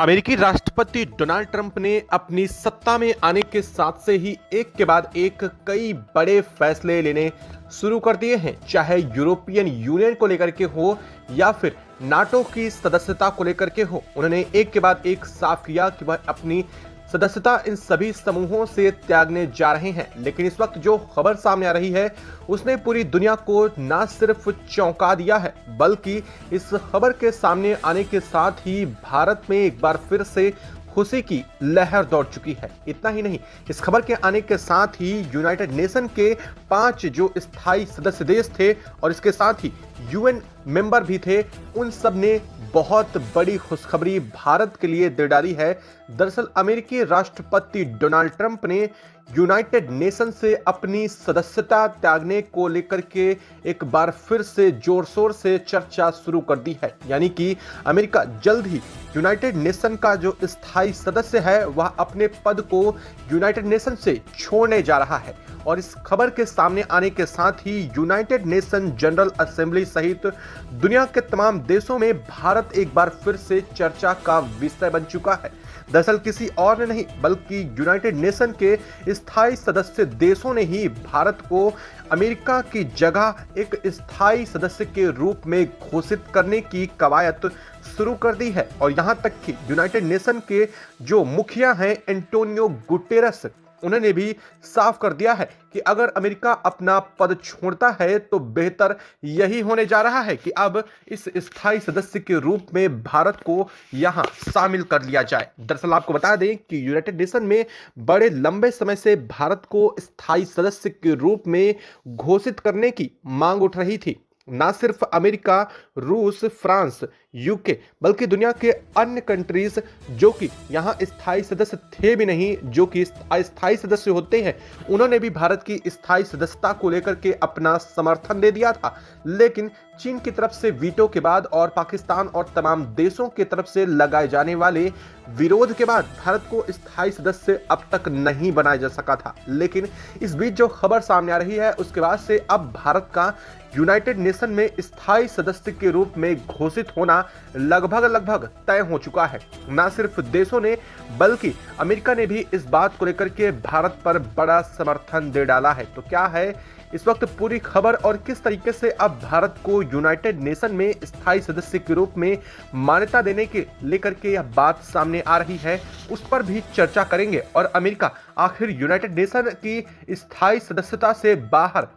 अमेरिकी राष्ट्रपति Donald Trump ने अपनी सत्ता में आने के साथ से ही एक के बाद एक कई बड़े फैसले लेने शुरू कर दिए हैं, चाहे यूरोपियन यूनियन को लेकर के हो या फिर नाटो की सदस्यता को लेकर के हो। उन्होंने एक के बाद एक साफ किया कि वह अपनी सदस्यता इन सभी समूहों से त्यागने जा रहे हैं। लेकिन इस वक्त जो खबर सामने आ रही है उसने पूरी दुनिया को न सिर्फ चौंका दिया है, बल्कि इस खबर के सामने आने के साथ ही भारत में एक बार फिर से खुशी की लहर दौड़ चुकी है। इतना ही नहीं, इस खबर के आने के साथ ही यूनाइटेड नेशन के 5 जो स्थायी सदस्य देश थे और इसके साथ ही यूएन मेंबर भी थे, उन सब ने बहुत बड़ी खुशखबरी भारत के लिए दे डाली है। दरअसल अमेरिकी राष्ट्रपति डोनाल्ड ट्रंप ने यूनाइटेड नेशन से अपनी सदस्यता त्यागने को लेकर के एक बार फिर से जोर शोर से चर्चा शुरू कर दी है। यानी कि अमेरिका जल्द ही यूनाइटेड नेशन का जो स्थायी सदस्य है वह अपने पद को यूनाइटेड नेशन से छोड़ने जा रहा है। और इस खबर के सामने आने के साथ ही यूनाइटेड नेशन जनरल असेंबली सहित दुनिया के तमाम देशों में भारत एक बार फिर से चर्चा का विषय बन चुका है। दरअसल किसी और ने नहीं बल्कि यूनाइटेड नेशन के स्थायी सदस्य देशों ने ही भारत को अमेरिका की जगह एक स्थायी सदस्य के रूप में घोषित करने की कवायद शुरू कर दी है। और यहां तक कि यूनाइटेड नेशन के जो मुखिया हैं एंटोनियो गुटेरस, उन्होंने भी साफ कर दिया है कि अगर अमेरिका अपना पद छोड़ता है तो बेहतर यही होने जा रहा है कि अब इस स्थायी सदस्य के रूप में भारत को यहां शामिल कर लिया जाए। दरअसल आपको बता दें कि यूनाइटेड नेशन में बड़े लंबे समय से भारत को स्थायी सदस्य के रूप में घोषित करने की मांग उठ रही थी। ना सिर्फ अमेरिका, रूस, फ्रांस, यूके बल्कि दुनिया के अन्य कंट्रीज जो कि यहाँ स्थायी सदस्य थे भी नहीं, जो कि अस्थायी सदस्य होते हैं, उन्होंने भी भारत की स्थायी सदस्यता को लेकर के अपना समर्थन दे दिया था। लेकिन चीन की तरफ से वीटो के बाद और पाकिस्तान और तमाम देशों की तरफ से लगाए जाने वाले विरोध के बाद भारत को स्थायी सदस्य अब तक नहीं बनाया जा सका था। लेकिन इस बीच जो खबर सामने आ रही है उसके बाद से अब भारत का यूनाइटेड नेशन में स्थायी सदस्य के रूप में घोषित होना लगभग तय हो चुका है। न सिर्फ देशों ने बल्कि अमेरिका ने भी इस बात को लेकर के भारत पर बड़ा समर्थन दे डाला है। तो क्या है इस वक्त पूरी खबर और किस तरीके से अब भारत को यूनाइटेड नेशन में स्थायी सदस्य के रूप में मान्यता देने के लेकर के यह बात सामने आ रही है, उस पर भी चर्चा करेंगे। और अमेरिका आखिर यूनाइटेड नेशन की स्थायी सदस्यता से बाहर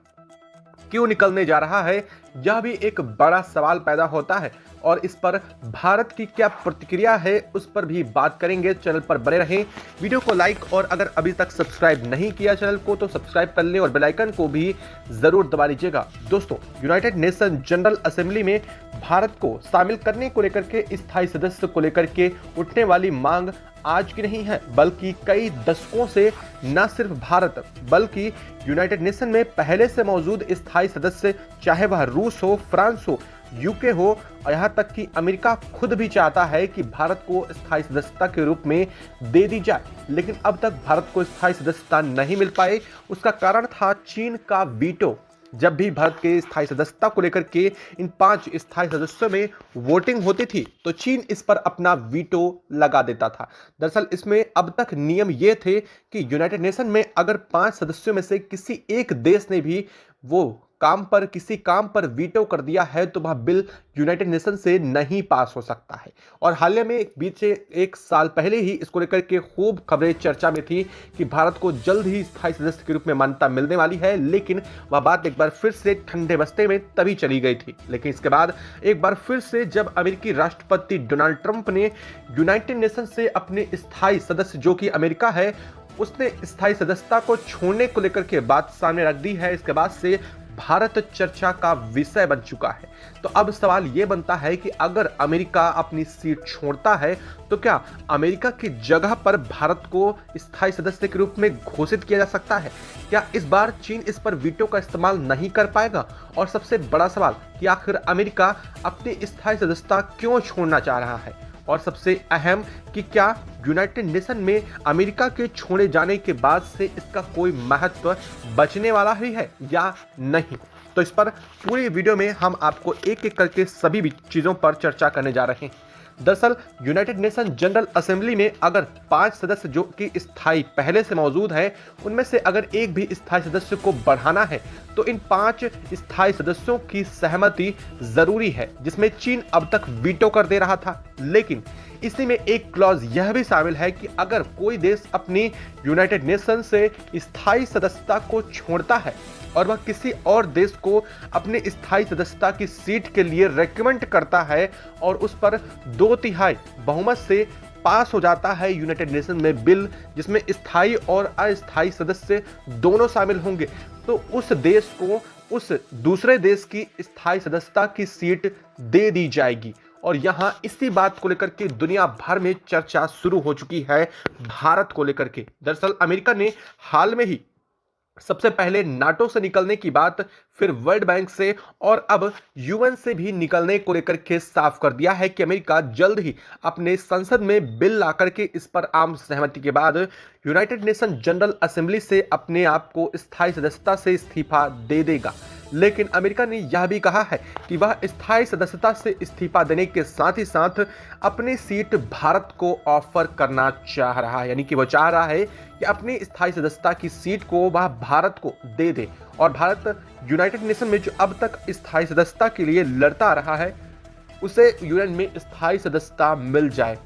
क्यों निकलने जा रहा है, यह भी एक बड़ा सवाल पैदा होता है। और इस पर भारत की क्या प्रतिक्रिया है उस पर भी बात करेंगे। चैनल पर बने रहें, वीडियो को लाइक और अगर अभी तक सब्सक्राइब नहीं किया चैनल को तो सब्सक्राइब कर लें और बेल आइकन को भी जरूर दबा लीजिएगा। दोस्तों, यूनाइटेड नेशन जनरल असेंबली में भारत को शामिल करने को लेकर के स्थायी सदस्य को लेकर के उठने वाली मांग आज की नहीं है, बल्कि कई दशकों से न सिर्फ भारत बल्कि यूनाइटेड नेशन में पहले से मौजूद स्थायी सदस्य, चाहे वह रूस हो, फ्रांस हो, यूके हो और यहाँ तक कि अमेरिका खुद भी चाहता है कि भारत को स्थायी सदस्यता के रूप में दे दी जाए। लेकिन अब तक भारत को स्थायी सदस्यता नहीं मिल पाई। उसका कारण था चीन का वीटो। जब भी भारत के स्थायी सदस्यता को लेकर के इन 5 स्थायी सदस्यों में वोटिंग होती थी तो चीन इस पर अपना वीटो लगा देता था। दरअसल इसमें अब तक नियम ये थे कि यूनाइटेड नेशन में अगर 5 सदस्यों में से किसी एक देश ने भी वो किसी काम पर वीटो कर दिया है तो वह बिल यूनाइटेड नेशन से नहीं पास हो सकता है। और हाल में बीच से 1 साल पहले ही इसको लेकर के खूब खबरें चर्चा में थी कि भारत को जल्द ही स्थायी सदस्य के रूप में मान्यता मिलने वाली है। लेकिन वह बात एक बार फिर से ठंडे बस्ते में तभी चली गई थी। लेकिन इसके बाद एक बार फिर से जब अमेरिकी राष्ट्रपति डोनाल्ड ट्रंप ने यूनाइटेड नेशन से अपने स्थायी सदस्य जो कि अमेरिका है, उसने स्थायी सदस्यता को छोड़ने को लेकर के बात सामने रख दी है, इसके बाद से भारत चर्चा का विषय बन चुका है। तो अब सवाल यह बनता है कि अगर अमेरिका अपनी सीट छोड़ता है तो क्या अमेरिका की जगह पर भारत को स्थायी सदस्य के रूप में घोषित किया जा सकता है? क्या इस बार चीन इस पर वीटो का इस्तेमाल नहीं कर पाएगा? और सबसे बड़ा सवाल कि आखिर अमेरिका अपनी स्थायी सदस्यता क्यों छोड़ना चाह रहा है? और सबसे अहम कि क्या यूनाइटेड नेशन में अमेरिका के छोड़े जाने के बाद से इसका कोई महत्व बचने वाला ही है या नहीं? तो इस पर पूरी वीडियो में हम आपको एक एक करके सभी चीज़ों पर चर्चा करने जा रहे हैं। दरअसल यूनाइटेड नेशन जनरल असेंबली में अगर 5 सदस्य जो कि स्थायी पहले से मौजूद हैं, उनमें से अगर एक भी स्थायी सदस्य को बढ़ाना है तो इन 5 स्थायी सदस्यों की सहमति जरूरी है, जिसमें चीन अब तक वीटो कर दे रहा था। लेकिन इसी में एक क्लॉज यह भी शामिल है कि अगर कोई देश अपनी यूनाइटेड नेशन से स्थायी सदस्यता को छोड़ता है और वह किसी और देश को अपने स्थायी सदस्यता की सीट के लिए रेकमेंड करता है और उस पर 2/3 बहुमत से पास हो जाता है यूनाइटेड नेशन में बिल, जिसमें स्थायी और अस्थायी सदस्य दोनों शामिल होंगे, तो उस देश को उस दूसरे देश की स्थायी सदस्यता की सीट दे दी जाएगी। और यहां इसी बात को लेकर के दुनिया भर में चर्चा शुरू हो चुकी है भारत को लेकर के। दरअसल अमेरिका ने हाल में ही सबसे पहले नाटो से निकलने की बात, फिर वर्ल्ड बैंक से और अब यूएन से भी निकलने को लेकर के साफ कर दिया है कि अमेरिका जल्द ही अपने संसद में बिल ला करके इस पर आम सहमति के बाद यूनाइटेड नेशन जनरल असेंबली से अपने आप को स्थायी सदस्यता से इस्तीफा दे देगा। लेकिन अमेरिका ने यह भी कहा है कि वह स्थायी सदस्यता से इस्तीफा देने के साथ ही साथ अपनी सीट भारत को ऑफर करना चाह रहा है, यानी कि वह चाह रहा है कि अपनी स्थायी सदस्यता की सीट को वह भारत को दे दे और भारत यूनाइटेड नेशन में जो अब तक स्थायी सदस्यता के लिए लड़ता रहा है उसे यूएन में स्थायी सदस्यता मिल जाए।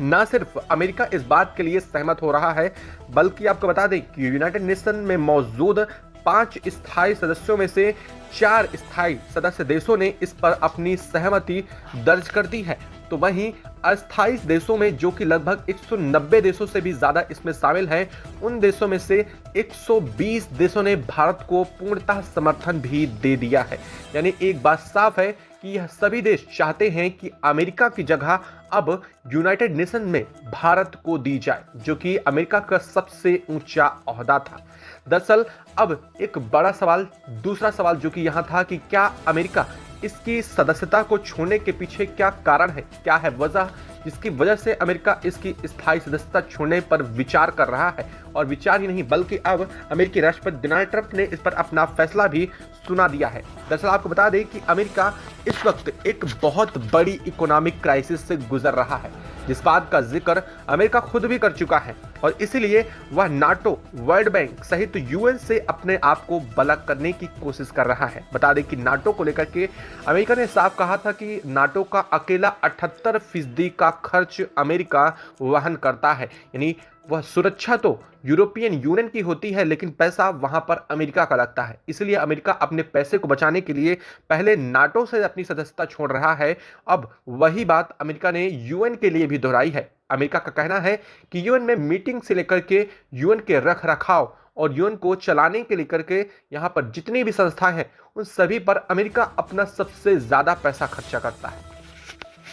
न सिर्फ अमेरिका इस बात के लिए सहमत हो रहा है, बल्कि आपको बता दें कि यूनाइटेड नेशन में मौजूद 5 स्थायी सदस्यों में से 4 स्थायी सदस्य देशों ने इस पर अपनी सहमति दर्ज कर दी है। तो वहीं अस्थायी देशों में, जो कि लगभग 190 देशों से भी ज्यादा इसमें शामिल हैं, उन देशों में से 120 देशों ने भारत को पूर्णतः समर्थन भी दे दिया है। यानी एक बात साफ है कि यह सभी देश चाहते हैं कि अमेरिका की जगह अब यूनाइटेड नेशन में भारत को दी जाए, जो कि अमेरिका का सबसे ऊंचा ओहदा था। दरअसल अब एक बड़ा सवाल, दूसरा सवाल जो कि यहां था कि क्या अमेरिका इसकी सदस्यता को छोड़ने के पीछे क्या कारण है, क्या है वजह जिसकी वजह से अमेरिका इसकी स्थायी सदस्यता छोड़ने पर विचार कर रहा है। और विचार ही नहीं बल्कि अब अमेरिकी राष्ट्रपति डोनाल्ड ट्रंप ने इस पर अपना फैसला भी सुना दिया है। दरअसल आपको बता दें कि अमेरिका इस वक्त एक बहुत बड़ी इकोनॉमिक क्राइसिस से गुजर रहा है, जिस बात का जिक्र अमेरिका खुद भी कर चुका है और इसीलिए वह नाटो, वर्ल्ड बैंक सहित यूएन से अपने आप को अलग करने की कोशिश कर रहा है। बता दें कि नाटो को लेकर के अमेरिका ने साफ कहा था कि नाटो का अकेला 78% का खर्च अमेरिका वहन करता है, यानी वह सुरक्षा तो यूरोपियन यूनियन की होती है लेकिन पैसा वहां पर अमेरिका का लगता है। इसलिए अमेरिका अपने पैसे को बचाने के लिए पहले नाटो से अपनी सदस्यता छोड़ रहा है। अब वही बात अमेरिका ने यूएन के लिए भी दोहराई है। अमेरिका का कहना है कि यूएन में मीटिंग से लेकर के यूएन के रख रखाव और यूएन को चलाने के लेकर के यहाँ पर जितनी भी संस्थाएं हैं उन सभी पर अमेरिका अपना सबसे ज्यादा पैसा खर्चा करता है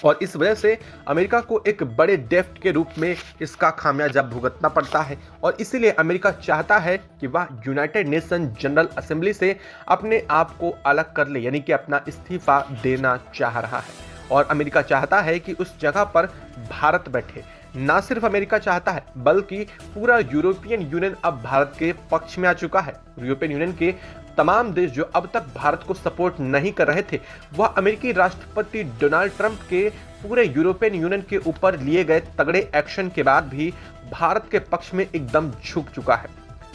और इस वजह से अमेरिका को एक बड़े डेफ्ट के रूप में इसका खामियाजा भुगतना पड़ता है। और इसीलिए अमेरिका चाहता है कि वह यूनाइटेड नेशन जनरल असेंबली से अपने आप को अलग कर ले, यानी कि अपना इस्तीफा देना चाह रहा है। और अमेरिका चाहता है कि उस जगह पर भारत बैठे। ना सिर्फ अमेरिका चाहता है बल्कि पूरा यूरोपियन यूनियन अब भारत के पक्ष में आ चुका है। यूरोपियन यूनियन के तमाम देश जो अब तक भारत को सपोर्ट नहीं कर रहे थे, वह अमेरिकी राष्ट्रपति डोनाल्ड ट्रंप के पूरे यूरोपियन यूनियन के ऊपर लिए गए तगड़े एक्शन के बाद भी भारत के पक्ष में एकदम झुक चुका है।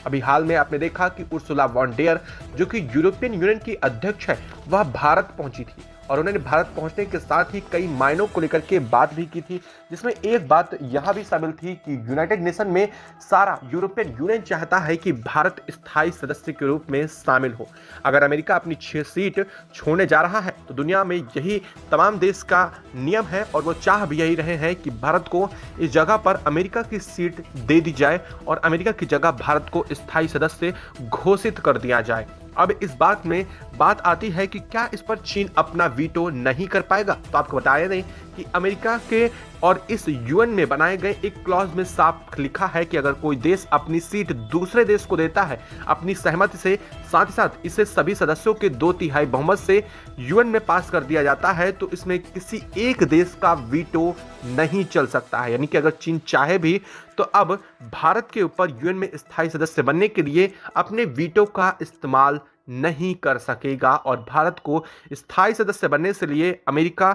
अभी हाल में आपने देखा कि उर्सुला वॉन डेयर, जो कि यूरोपियन यूनियन की अध्यक्ष है, वह भारत पहुंची थी और उन्होंने भारत पहुंचने के साथ ही कई मायनों को लेकर के बात भी की थी, जिसमें एक बात यह भी शामिल थी कि यूनाइटेड नेशन में सारा यूरोपियन यूनियन चाहता है कि भारत स्थायी सदस्य के रूप में शामिल हो। अगर अमेरिका अपनी 6 सीट छोड़ने जा रहा है तो दुनिया में यही तमाम देश का नियम है और वो चाह भी यही रहे हैं कि भारत को इस जगह पर अमेरिका की सीट दे दी जाए और अमेरिका की जगह भारत को स्थायी सदस्य घोषित कर दिया जाए। अब इस बात में बात आती है कि क्या इस पर चीन अपना वीटो नहीं कर पाएगा। तो आपको बताया नहीं कि अमेरिका के और इस यूएन में बनाए गए एक क्लॉज में साफ लिखा है कि अगर कोई देश अपनी सीट दूसरे देश को देता है अपनी सहमति से, साथ ही साथ इसे सभी सदस्यों के 2/3 बहुमत से यूएन में पास कर दिया जाता है, तो इसमें किसी एक देश का वीटो नहीं चल सकता है। यानी कि अगर चीन चाहे भी तो अब भारत के ऊपर यूएन में स्थायी सदस्य बनने के लिए अपने वीटो का इस्तेमाल नहीं कर सकेगा और भारत को स्थायी सदस्य बनने से लिए अमेरिका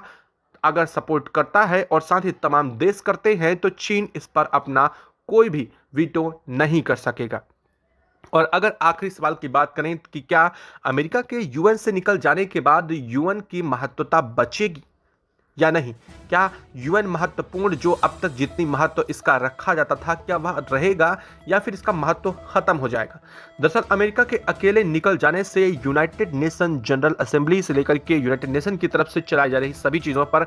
अगर सपोर्ट करता है और साथ ही तमाम देश करते हैं तो चीन इस पर अपना कोई भी वीटो नहीं कर सकेगा। और अगर आखिरी सवाल की बात करें कि क्या अमेरिका के यूएन से निकल जाने के बाद यूएन की महत्वता बचेगी या नहीं, क्या यूएन महत्वपूर्ण जो अब तक जितनी महत्व इसका रखा जाता था क्या वह रहेगा या फिर इसका महत्व खत्म हो जाएगा। दरअसल अमेरिका के अकेले निकल जाने से यूनाइटेड नेशन जनरल असेंबली से लेकर के यूनाइटेड नेशन की तरफ से चलाई जा रही सभी चीज़ों पर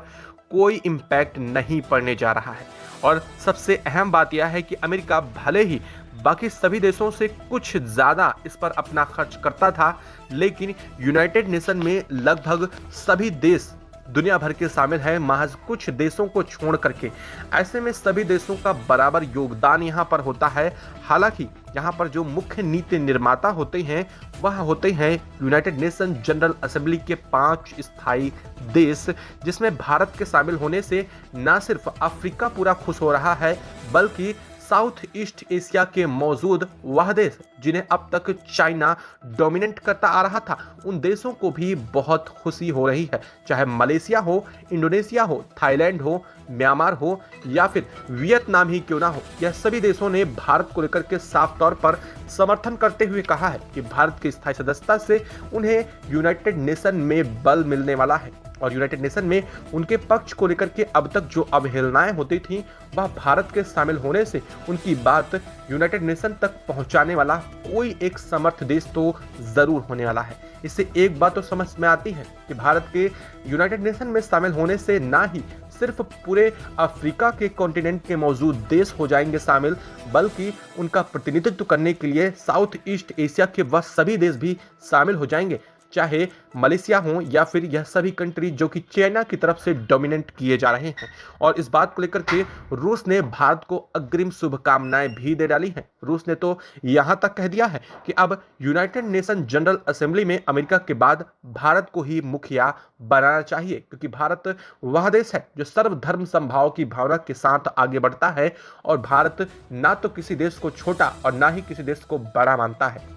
कोई इम्पैक्ट नहीं पड़ने जा रहा है। और सबसे अहम बात यह है कि अमेरिका भले ही बाकी सभी देशों से कुछ ज़्यादा इस पर अपना खर्च करता था, लेकिन यूनाइटेड नेशन में लगभग सभी देश दुनिया भर के शामिल हैं, महज कुछ देशों को छोड़ करके। ऐसे में सभी देशों का बराबर योगदान यहाँ पर होता है। हालांकि यहाँ पर जो मुख्य नीति निर्माता होते हैं वह होते हैं यूनाइटेड नेशन जनरल असेंबली के 5 स्थायी देश, जिसमें भारत के शामिल होने से न सिर्फ अफ्रीका पूरा खुश हो रहा है बल्कि साउथ ईस्ट एशिया के मौजूद वह देश जिन्हें अब तक चाइना डोमिनेट करता आ रहा था, उन देशों को भी बहुत खुशी हो रही है। चाहे मलेशिया हो, इंडोनेशिया हो, थाईलैंड हो, म्यांमार हो या फिर वियतनाम ही क्यों ना हो, यह सभी देशों ने भारत को लेकर के साफ तौर पर समर्थन करते हुए कहा है कि भारत की स्थायी सदस्यता से उन्हें यूनाइटेड नेशन में बल मिलने वाला है। और यूनाइटेड नेशन में उनके पक्ष को लेकर के अब तक जो अवहेलनाएं होती थी वह भारत के शामिल होने से उनकी बात यूनाइटेड नेशन तक पहुंचाने वाला कोई एक समर्थ देश तो जरूर होने वाला है। इससे एक बात तो समझ में आती है कि भारत के यूनाइटेड नेशन में शामिल होने से ना ही सिर्फ पूरे अफ्रीका के कॉन्टिनेंट के मौजूद देश हो जाएंगे शामिल, बल्कि उनका प्रतिनिधित्व करने के लिए साउथ ईस्ट एशिया के वह सभी देश भी शामिल हो जाएंगे, चाहे मलेशिया हो या फिर यह सभी कंट्री जो कि चाइना की तरफ से डोमिनेट किए जा रहे हैं। और इस बात को लेकर के रूस ने भारत को अग्रिम शुभकामनाएं भी दे डाली हैं। रूस ने तो यहां तक कह दिया है कि अब यूनाइटेड नेशन जनरल असेंबली में अमेरिका के बाद भारत को ही मुखिया बनाना चाहिए, क्योंकि भारत वह देश है जो सर्वधर्म समभाव की भावना के साथ आगे बढ़ता है और भारत ना तो किसी देश को छोटा और ना ही किसी देश को बड़ा मानता है।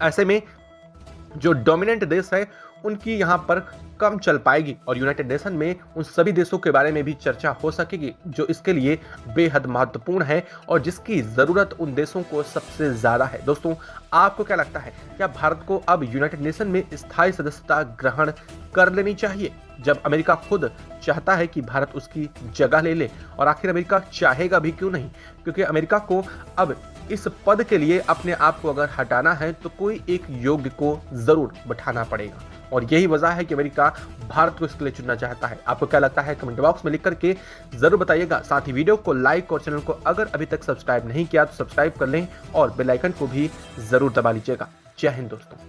ऐसे में जो डोमिनेंट देश है उनकी यहाँ पर कम चल पाएगी और यूनाइटेड नेशन में उन सभी देशों के बारे में भी चर्चा हो सकेगी जो इसके लिए बेहद महत्वपूर्ण है और जिसकी ज़रूरत उन देशों को सबसे ज़्यादा है। दोस्तों, आपको क्या लगता है, क्या भारत को अब यूनाइटेड नेशन में स्थायी सदस्यता ग्रहण कर लेनी चाहिए जब अमेरिका खुद चाहता है कि भारत उसकी जगह ले ले? और आखिर अमेरिका चाहेगा भी क्यों नहीं, क्योंकि अमेरिका को अब इस पद के लिए अपने आप को अगर हटाना है तो कोई एक योग्य को जरूर बैठाना पड़ेगा और यही वजह है कि अमेरिका भारत को इसके लिए चुनना चाहता है। आपको क्या लगता है कमेंट बॉक्स में लिख करके जरूर बताइएगा। साथ ही वीडियो को लाइक और चैनल को अगर अभी तक सब्सक्राइब नहीं किया तो सब्सक्राइब कर लें और बेल आइकन को भी जरूर दबा लीजिएगा। जय हिंद दोस्तों।